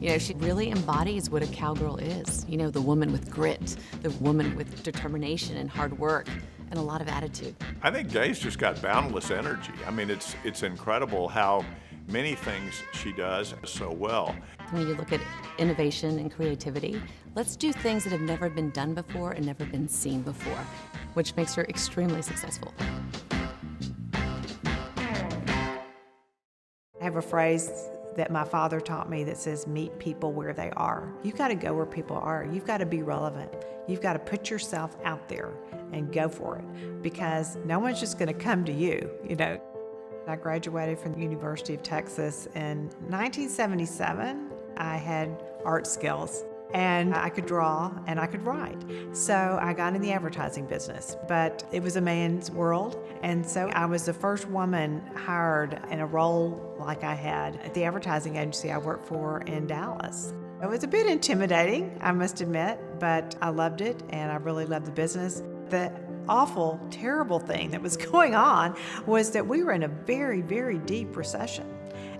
She really embodies what a cowgirl is. The woman with grit, the woman with determination and hard work, and a lot of attitude. I think Gay's just got boundless energy. I mean, it's incredible how many things she does so well. When you look at innovation and creativity, let's do things that have never been done before and never been seen before, which makes her extremely successful. I have a phrase that my father taught me that says, meet people where they are. You've got to go where people are. You've got to be relevant. You've got to put yourself out there and go for it, because no one's just going to come to you. I graduated from the University of Texas in 1977. I had art skills, and I could draw and I could write. So I got in the advertising business, but it was a man's world. And so I was the first woman hired in a role like I had at the advertising agency I worked for in Dallas. It was a bit intimidating, I must admit, but I loved it and I really loved the business. The awful, terrible thing that was going on was that we were in a very, very deep recession.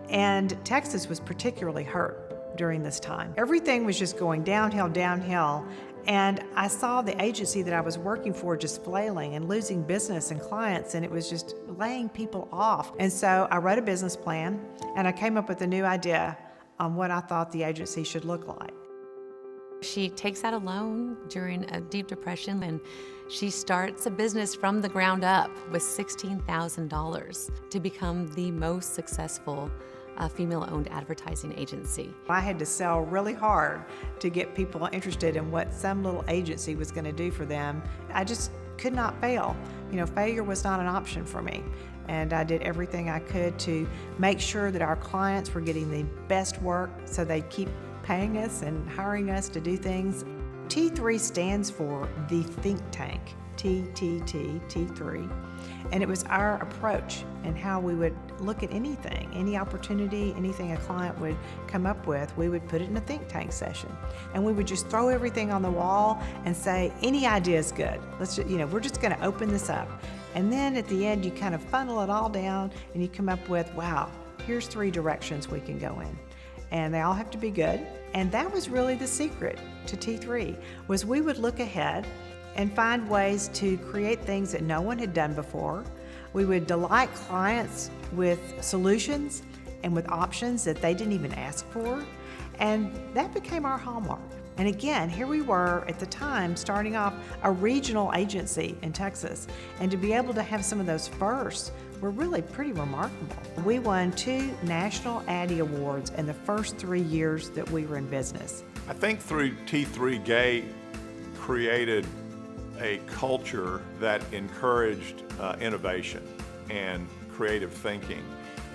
And Texas was particularly hurt during this time. Everything was just going downhill, downhill. And I saw the agency that I was working for just flailing and losing business and clients, and it was just laying people off. And so I wrote a business plan, and I came up with a new idea on what I thought the agency should look like. She takes out a loan during a deep depression, and she starts a business from the ground up with $16,000 to become the most successful female-owned advertising agency. I had to sell really hard to get people interested in what some little agency was going to do for them. I just could not fail. Failure was not an option for me. And I did everything I could to make sure that our clients were getting the best work so they'd keep paying us and hiring us to do things. T3 stands for the think tank, T3. And it was our approach and how we would look at anything, any opportunity, anything a client would come up with, we would put it in a think tank session. And we would just throw everything on the wall and say, any idea is good. We're just gonna open this up. And then at the end, you kind of funnel it all down and you come up with, wow, here's 3 directions we can go in. And they all have to be good. And that was really the secret to T3, was we would look ahead and find ways to create things that no one had done before. We would delight clients with solutions and with options that they didn't even ask for. And that became our hallmark. And again, here we were at the time starting off a regional agency in Texas. And to be able to have some of those firsts were really pretty remarkable. We won 2 National Addy Awards in the first 3 years that we were in business. I think through T3, Gay created a culture that encouraged innovation and creative thinking.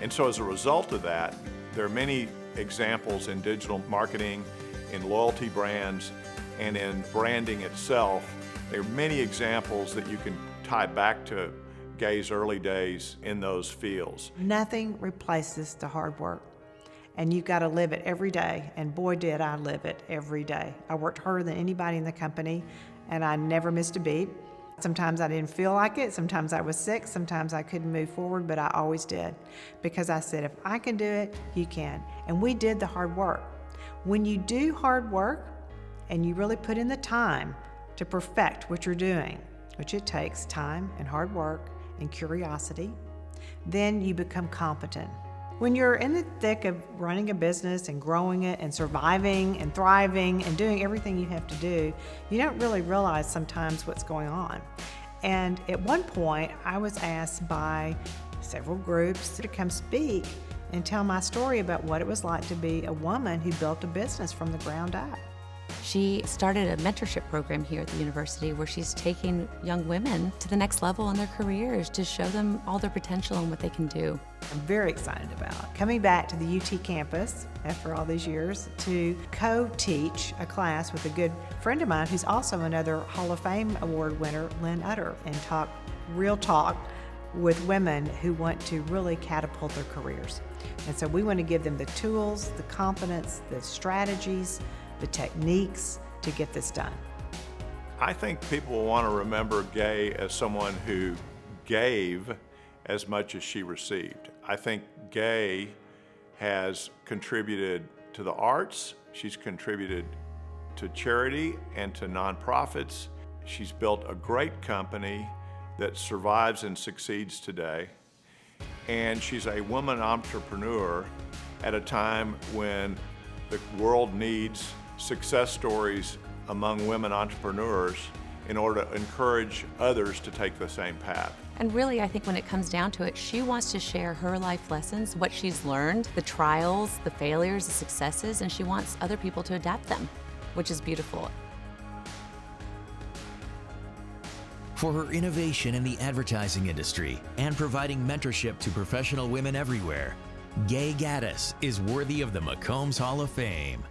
And so as a result of that, there are many examples in digital marketing, in loyalty brands, and in branding itself. There are many examples that you can tie back to Gay's early days in those fields. Nothing replaces the hard work. And you've got to live it every day, and boy did I live it every day. I worked harder than anybody in the company, and I never missed a beat. Sometimes I didn't feel like it, sometimes I was sick, sometimes I couldn't move forward, but I always did. Because I said, if I can do it, you can. And we did the hard work. When you do hard work, and you really put in the time to perfect what you're doing, which it takes time and hard work and curiosity, then you become competent. When you're in the thick of running a business and growing it and surviving and thriving and doing everything you have to do, you don't really realize sometimes what's going on. And at one point, I was asked by several groups to come speak and tell my story about what it was like to be a woman who built a business from the ground up. She started a mentorship program here at the university where she's taking young women to the next level in their careers to show them all their potential and what they can do. I'm very excited about coming back to the UT campus after all these years to co-teach a class with a good friend of mine who's also another Hall of Fame award winner, Lynn Utter, and talk real talk with women who want to really catapult their careers. And so we want to give them the tools, the confidence, the strategies, the techniques to get this done. I think people will want to remember Gay as someone who gave as much as she received. I think Gay has contributed to the arts. She's contributed to charity and to nonprofits. She's built a great company that survives and succeeds today. And she's a woman entrepreneur at a time when the world needs success stories among women entrepreneurs in order to encourage others to take the same path. And really, I think when it comes down to it, she wants to share her life lessons, what she's learned, the trials, the failures, the successes, and she wants other people to adapt them, which is beautiful. For her innovation in the advertising industry and providing mentorship to professional women everywhere, Gaddis is worthy of the McCombs Hall of Fame.